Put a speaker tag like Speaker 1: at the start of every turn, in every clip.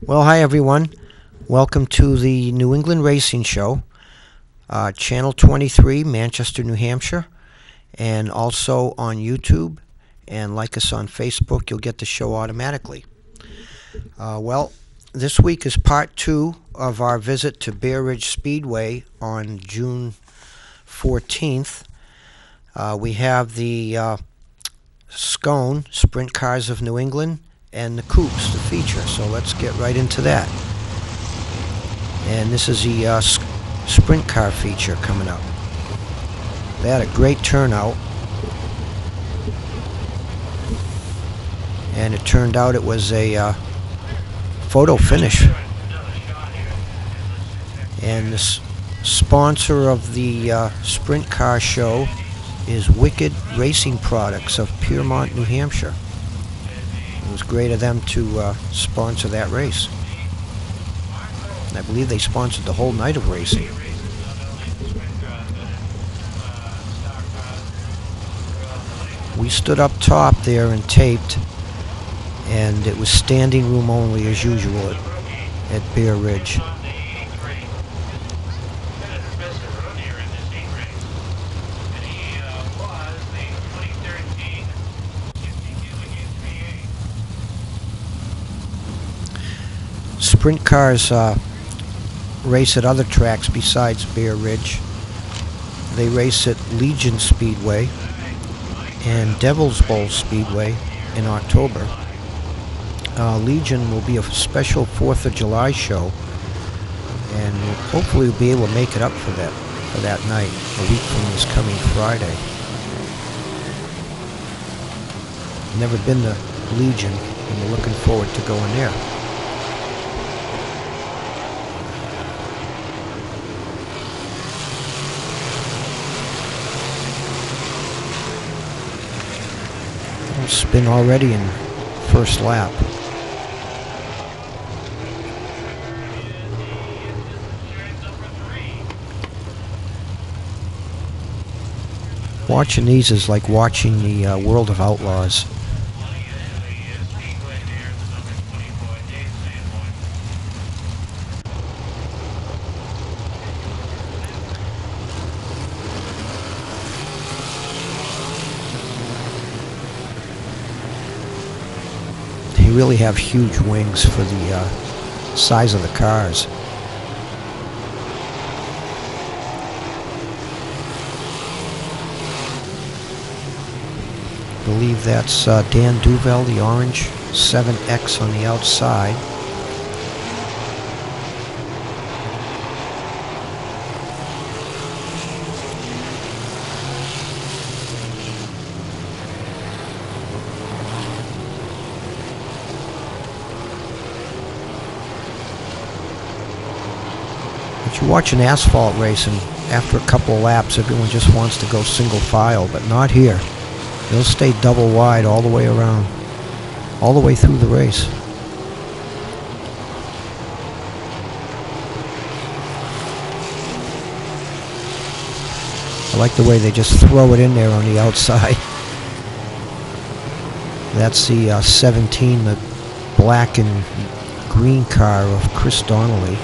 Speaker 1: Well, hi everyone. Welcome to the New England Racing Show, Channel 23, Manchester, New Hampshire, and also on YouTube. And like us on Facebook, you'll get the show automatically. Well, this week is part 2 of our visit to Bear Ridge Speedway on June 14th. We have the SCONE, Sprint Cars of New England, and the Coupes, the feature. So let's get right into that. And this is the sprint car feature coming up. They had a great turnout, and it turned out it was a photo finish. And the sponsor of the sprint car show is Wicked Racing Products of Piermont, New Hampshire. It was great of them to sponsor that race. And I believe they sponsored the whole night of racing. We stood up top there and taped, and it was standing room only as usual at Bear Ridge. Sprint cars race at other tracks besides Bear Ridge. They race at Legion Speedway and Devil's Bowl Speedway in October. Legion will be a special 4th of July show, and hopefully we'll be able to make it up for that night, a week from this coming Friday. Never been to Legion, and we're looking forward to going there. Spin already in first lap. Watching these is like watching the World of Outlaws. They really have huge wings for the size of the cars. I believe that's Dan Duvel, the orange 7X on the outside. But you watch an asphalt race, and after a couple of laps, everyone just wants to go single file, but not here. They'll stay double wide all the way around, all the way through the race. I like the way they just throw it in there on the outside. That's the 17, the black and green car of Chris Donnelly,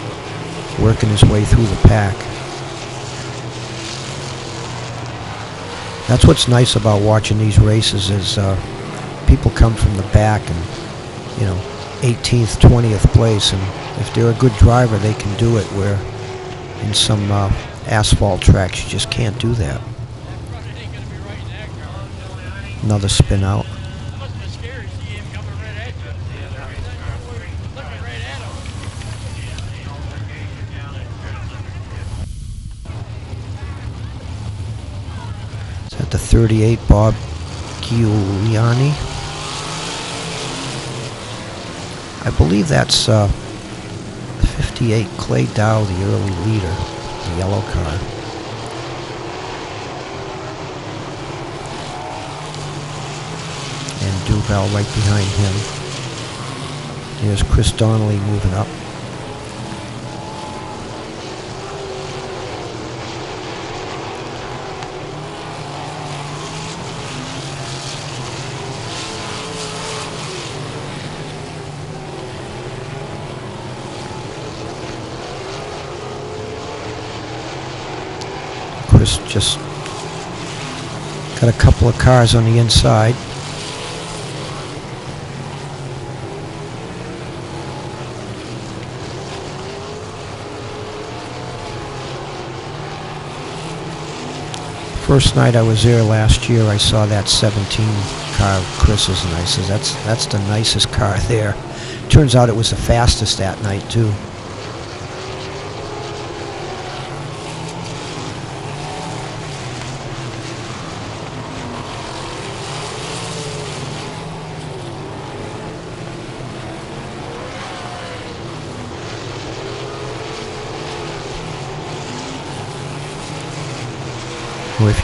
Speaker 1: working his way through the pack. That's what's nice about watching these races is people come from the back and, 18th, 20th place, and if they're a good driver, they can do it, where in some asphalt tracks you just can't do that. Another spin out. The 38 Bob Giuliani. I believe that's 58 Clay Dow, the early leader, the yellow car. And Duval right behind him. Here's Chris Donnelly moving up. Chris just got a couple of cars on the inside. First night I was there last year, I saw that 17 car of Chris's, and I said, that's the nicest car there. Turns out it was the fastest that night too. Well, if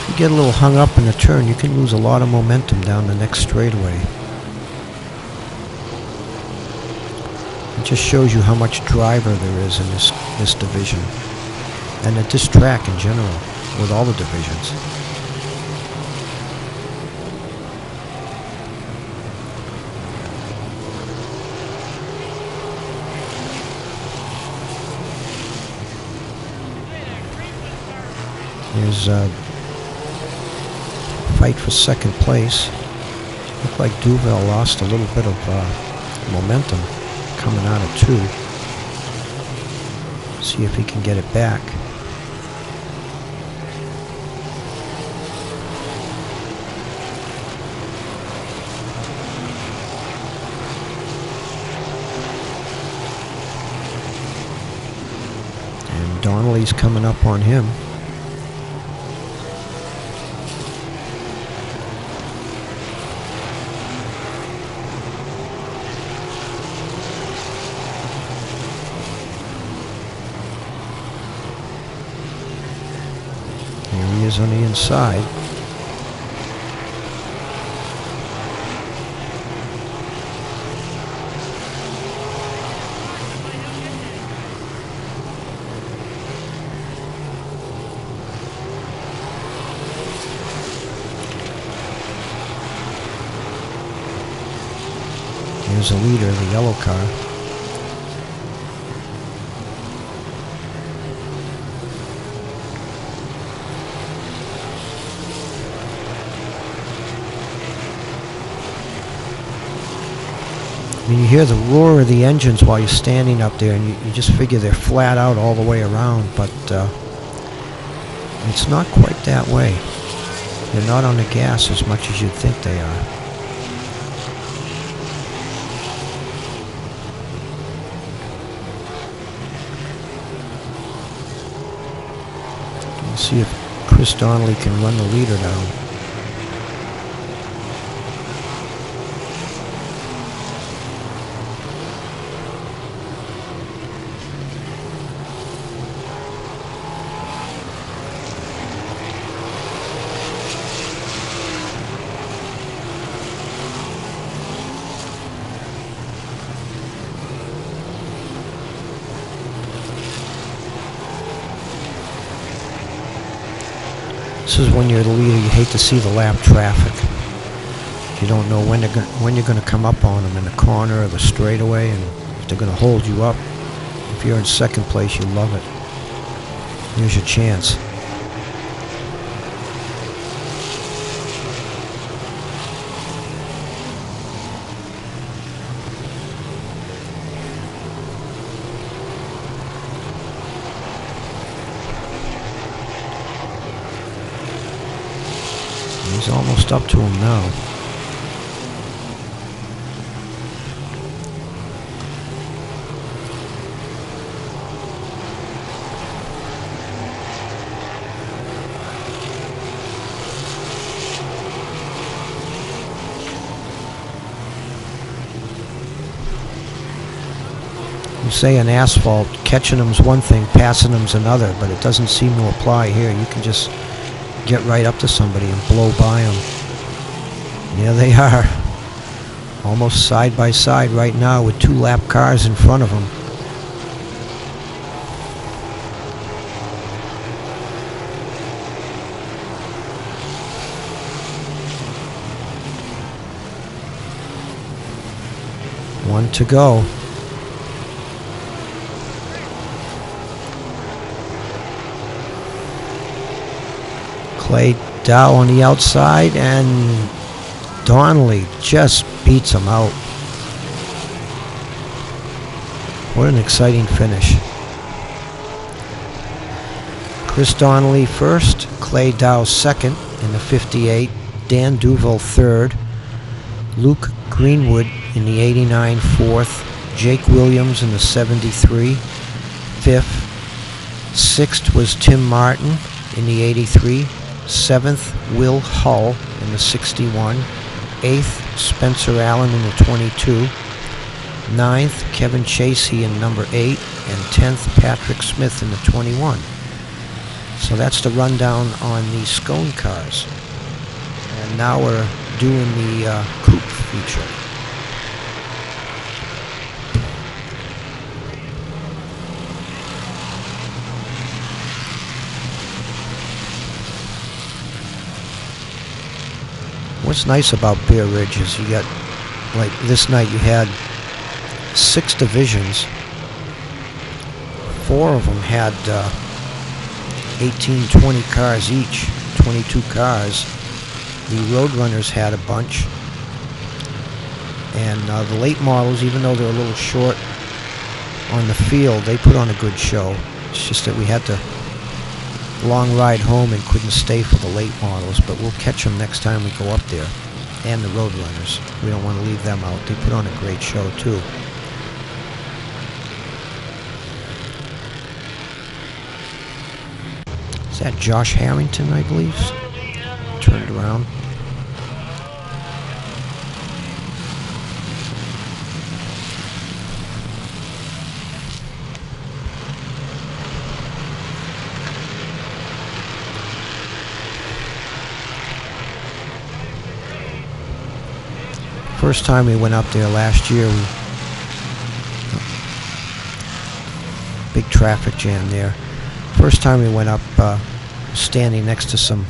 Speaker 1: you get a little hung up in a turn, you can lose a lot of momentum down the next straightaway. It just shows you how much driver there is in this division, and at this track in general, with all the divisions. There's a fight for second place. Looked like Duval lost a little bit of momentum coming out of 2. See if he can get it back. And Donnelly's coming up on him. On the inside. Here's the leader of the yellow car. I mean, you hear the roar of the engines while you're standing up there, and you just figure they're flat out all the way around, but it's not quite that way. They're not on the gas as much as you'd think they are. Let's see if Chris Donnelly can run the leader down. This is when you're the leader, you hate to see the lap traffic. You don't know when you're going to come up on them in the corner or the straightaway, and if they're going to hold you up. If you're in second place, you love it. Here's your chance. He's almost up to him now. You say on asphalt, catching them's one thing, passing them's another, but it doesn't seem to apply here. You can just get right up to somebody and blow by them. There they are, almost side by side right now with 2 lap cars in front of them. One to go. Clay Dow on the outside, and Donnelly just beats him out. What an exciting finish. Chris Donnelly first, Clay Dow second in the 58, Dan Duval third, Luke Greenwood in the 89 fourth, Jake Williams in the 73 fifth, sixth was Tim Martin in the 83, seventh Will Hull in the 61, eighth Spencer Allen in the 22, ninth Kevin Chasey in number 8, and 10th Patrick Smith in the 21. So that's the rundown on the SCONE cars. And now we're doing the Coupe feature. What's nice about Bear Ridge is you got, like this night you had 6 divisions. 4 of them had 18, 20 cars each, 22 cars. The Roadrunners had a bunch. And the late models, even though they're a little short on the field, they put on a good show. It's just that we had to long ride home and couldn't stay for the late models, but we'll catch them next time we go up there. And the Roadrunners. We don't want to leave them out. They put on a great show too. Is that Josh Harrington, I believe? Turned around. First time we went up there last year, big traffic jam there. First time we went up, standing next to some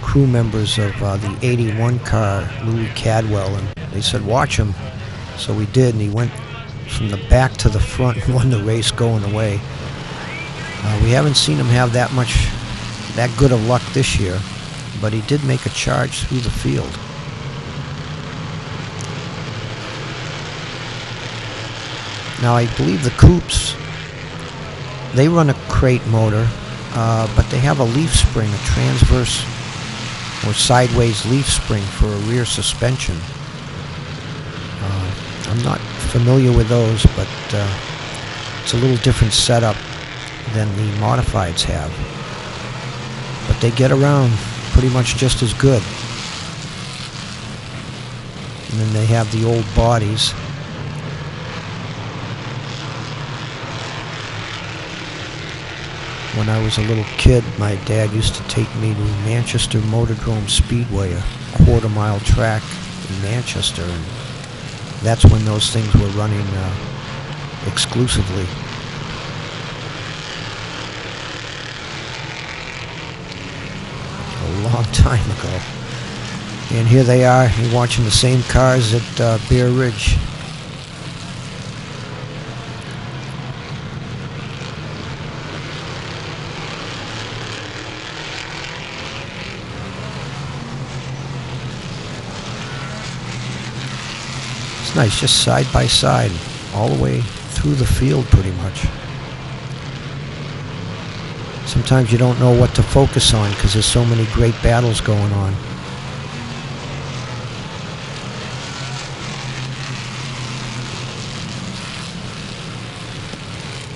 Speaker 1: crew members of the 81 car, Louis Cadwell, and they said, watch him. So we did, and he went from the back to the front and won the race going away. We haven't seen him have that good of luck this year, but he did make a charge through the field. Now I believe the Coupes, they run a crate motor, but they have a leaf spring, a transverse or sideways leaf spring for a rear suspension. I'm not familiar with those, but it's a little different setup than the modifieds have. But they get around pretty much just as good. And then they have the old bodies. When I was a little kid, my dad used to take me to Manchester Motordrome Speedway, a quarter-mile track in Manchester, and that's when those things were running exclusively. A long time ago. And here they are, you're watching the same cars at Bear Ridge. Nice, just side by side, all the way through the field pretty much. Sometimes you don't know what to focus on because there's so many great battles going on.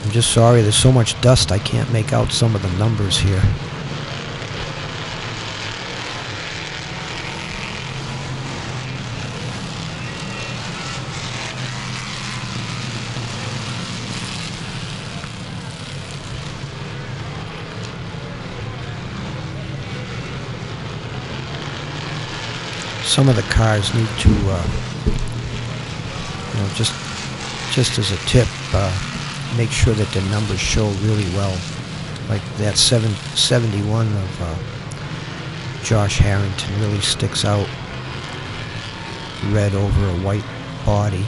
Speaker 1: I'm just sorry, there's so much dust I can't make out some of the numbers here. Some of the cars need to, just as a tip, make sure that the numbers show really well. Like that 771 of Josh Harrington really sticks out, red over a white body.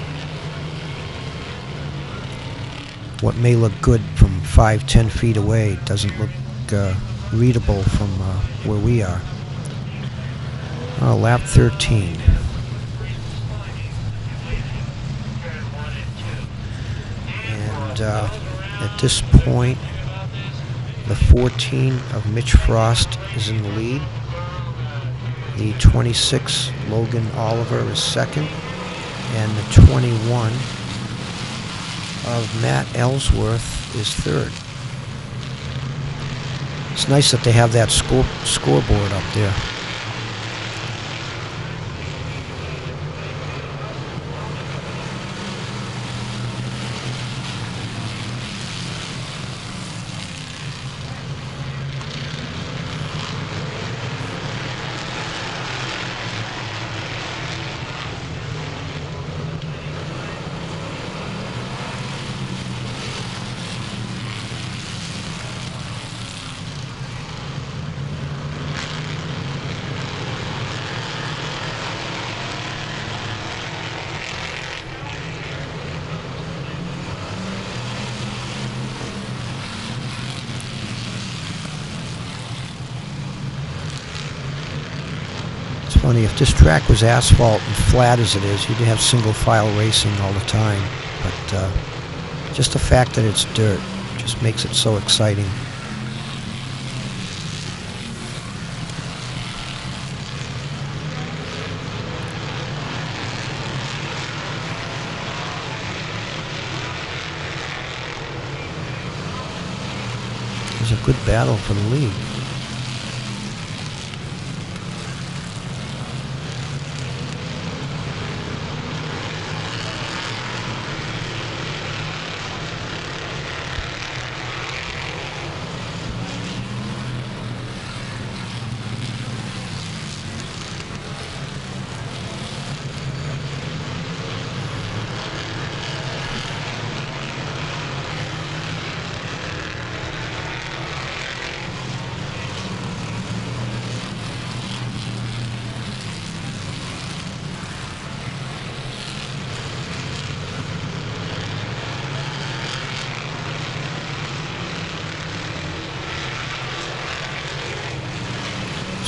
Speaker 1: What may look good from 5-10 feet away doesn't look readable from where we are. Lap 13. And at this point, the 14 of Mitch Frost is in the lead. The 26 Logan Oliver is second. And the 21 of Matt Ellsworth is third. It's nice that they have that scoreboard up there. Funny, if this track was asphalt and flat as it is, you'd have single file racing all the time. But just the fact that it's dirt just makes it so exciting. There's a good battle for the lead.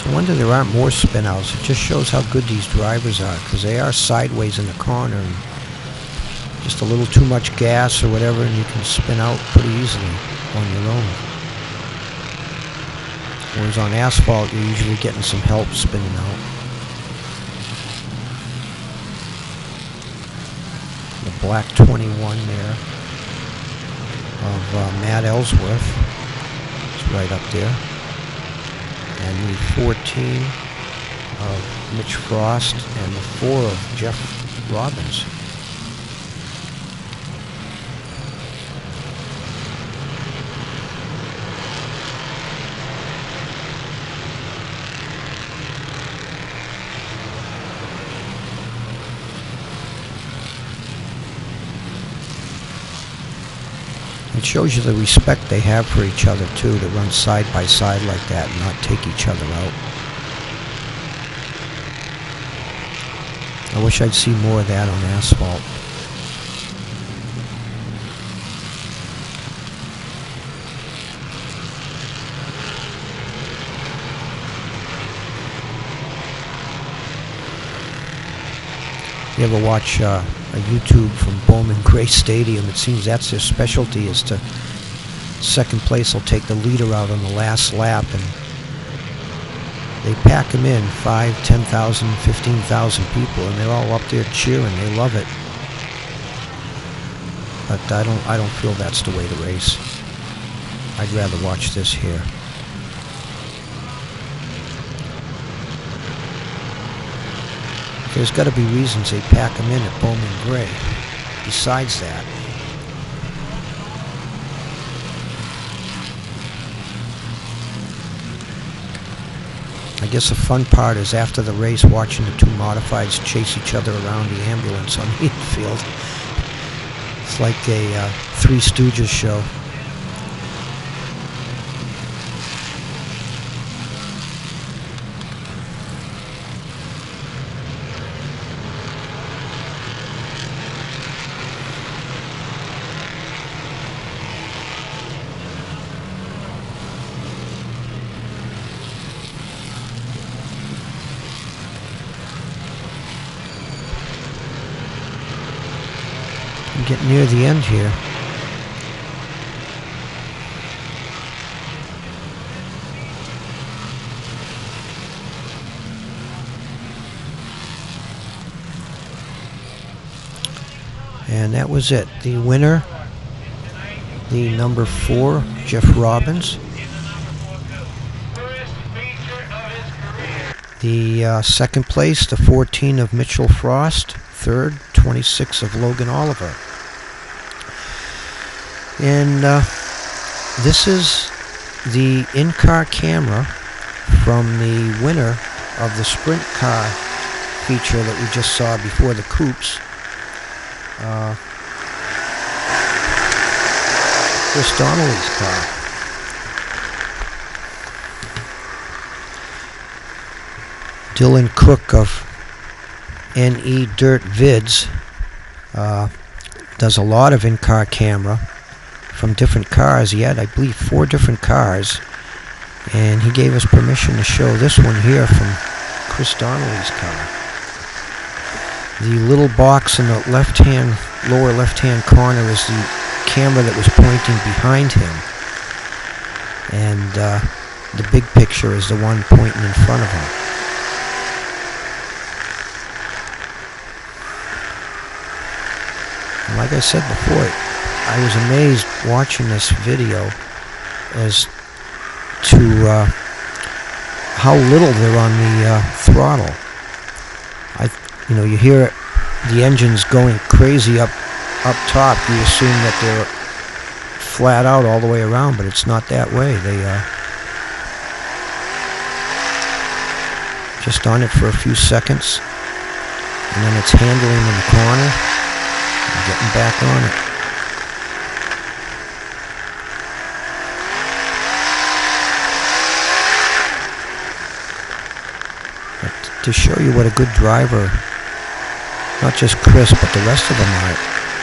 Speaker 1: I wonder there aren't more spin-outs. It just shows how good these drivers are, because they are sideways in the corner and just a little too much gas or whatever, and you can spin out pretty easily on your own. Whereas on asphalt, you're usually getting some help spinning out. The black 21 there of Matt Ellsworth is right up there. And the 14 of Mitch Frost and the 4 of Jeff Robbins. It shows you the respect they have for each other too, to run side by side like that and not take each other out. I wish I'd see more of that on asphalt. You ever watch a YouTube from Bowman Gray Stadium? It seems that's their specialty, is to second place will take the leader out on the last lap, and they pack them in 5, 10,000, 15,000 people, and they're all up there cheering. They love it. But I don't feel that's the way to race. I'd rather watch this here. There's got to be reasons they pack them in at Bowman Gray. Besides that, I guess the fun part is after the race, watching the two modifieds chase each other around the ambulance on the infield. It's like a Three Stooges show. I'm getting near the end here. And that was it. The winner, the number 4, Jeff Robbins. The second place, the 14 of Mitchell Frost. Third, 26 of Logan Oliver. And this is the in-car camera from the winner of the sprint car feature that we just saw before the Coupes. Chris Donnelly's car. Dylan Cook of NE Dirt Vids does a lot of in-car camera from different cars. He had, I believe, 4 different cars, and he gave us permission to show this one here from Chris Donnelly's car. The little box in the lower left-hand corner is the camera that was pointing behind him, and the big picture is the one pointing in front of him. And like I said before, I was amazed watching this video as to how little they're on the throttle. You hear the engines going crazy up top. You assume that they're flat out all the way around, but it's not that way. They just on it for a few seconds, and then it's handling in the corner and getting back on it. But to show you what a good driver, not just Chris, but the rest of them are.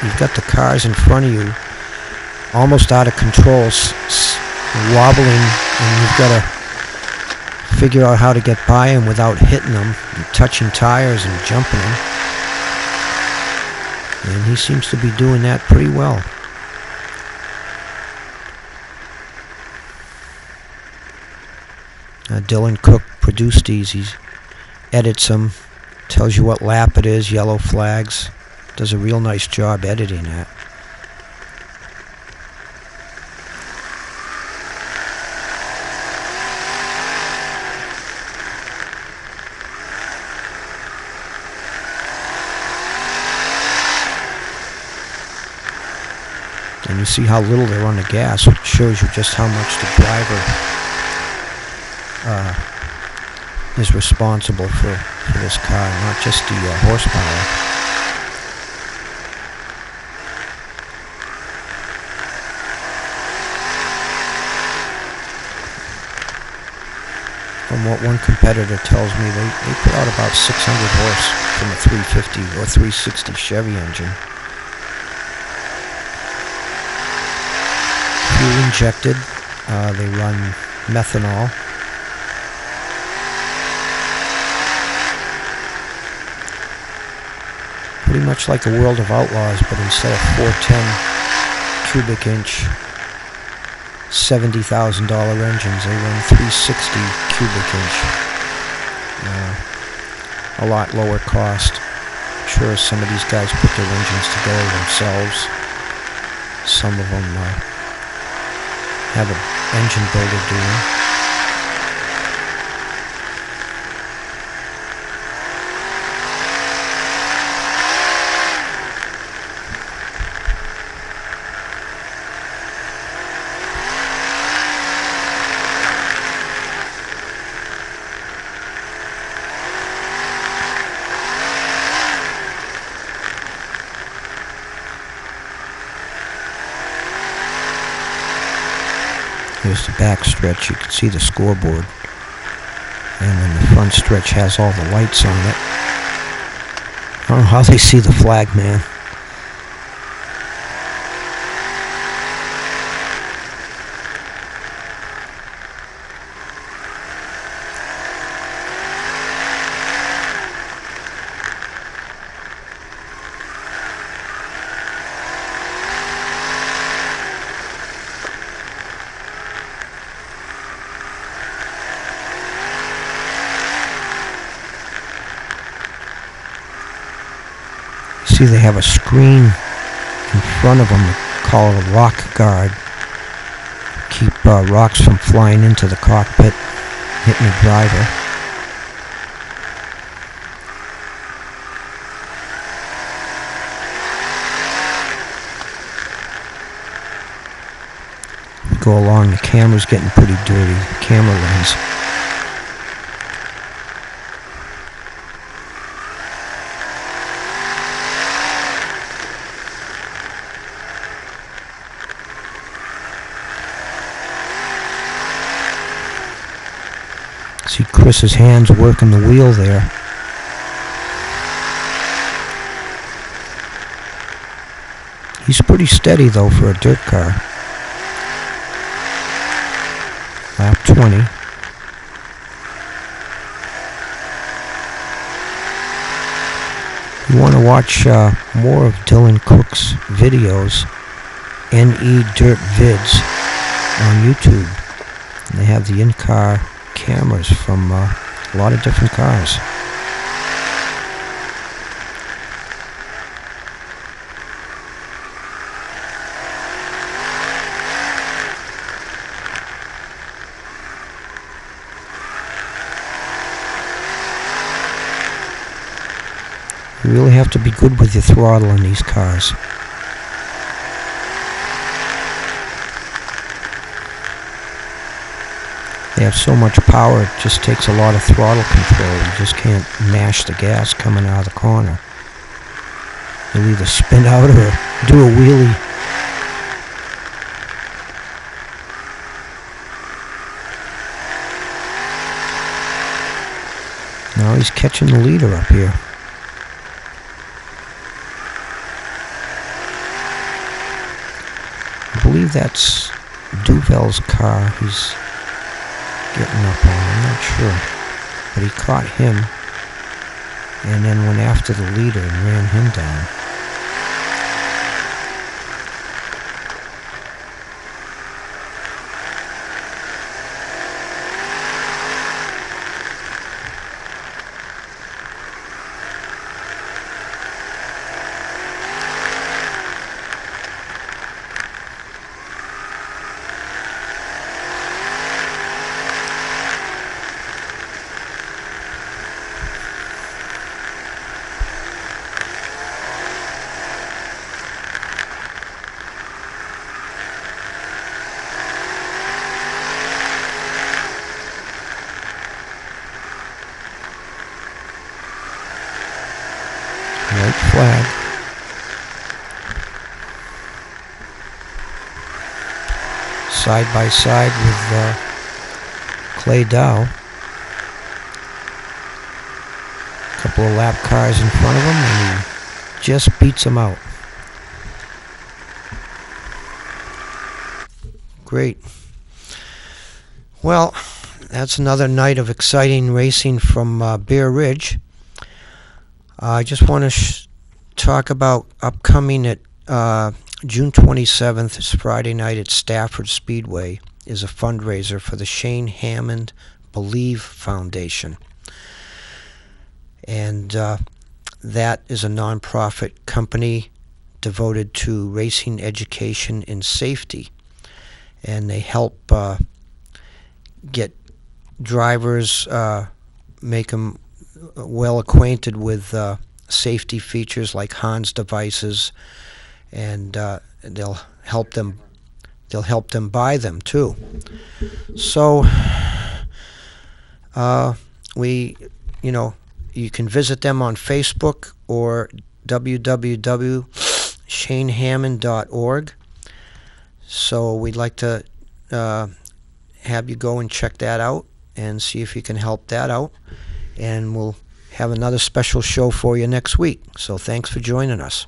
Speaker 1: You've got the cars in front of you, almost out of control, wobbling, and you've got to figure out how to get by them without hitting them, and touching tires and jumping them. And he seems to be doing that pretty well. Dylan Cook produced these. He edits them, tells you what lap it is, yellow flags. Does a real nice job editing that. And you see how little they're on the gas, which shows you just how much the driver is responsible for this car, not just the horsepower. From what one competitor tells me, they put out about 600 horse from a 350 or 360 Chevy engine. Fuel injected. They run methanol. Pretty much like the World of Outlaws, but instead of 410 cubic inch, $70,000 engines, they run 360 cubic inch. A lot lower cost. I'm sure some of these guys put their engines together themselves. Some of them have an engine builder doing. Here's the back stretch. You can see the scoreboard. And then the front stretch has all the lights on it. I don't know how they see the flag, man. See, they have a screen in front of them called a rock guard. Keep rocks from flying into the cockpit, hitting the driver. Go along, the camera's getting pretty dirty, the camera lens. See Chris's hands working the wheel there. He's pretty steady though for a dirt car. Lap 20. You want to watch more of Dylan Cook's videos, NE Dirt Vids, on YouTube. And they have the in-car cameras from a lot of different cars. You really have to be good with your throttle in these cars. They have so much power, it just takes a lot of throttle control. You just can't mash the gas coming out of the corner. You'll either spin out or do a wheelie. Now he's catching the leader up here. I believe that's Duval's car he's getting up on, I'm not sure. But he caught him and then went after the leader and ran him down. White flag. Side by side with Clay Dow. A couple of lap cars in front of him, and he just beats them out. Great. Well, that's another night of exciting racing from Bear Ridge. I just want to talk about upcoming at June 27th, it's Friday night at Stafford Speedway, is a fundraiser for the Shane Hammond Believe Foundation. And that is a nonprofit company devoted to racing education and safety. And they help get drivers, make them well acquainted with safety features like Hans devices, and they'll help them buy them too. So you can visit them on Facebook or www.shanehammond.org. So we'd like to have you go and check that out and see if you can help that out. And we'll have another special show for you next week. So thanks for joining us.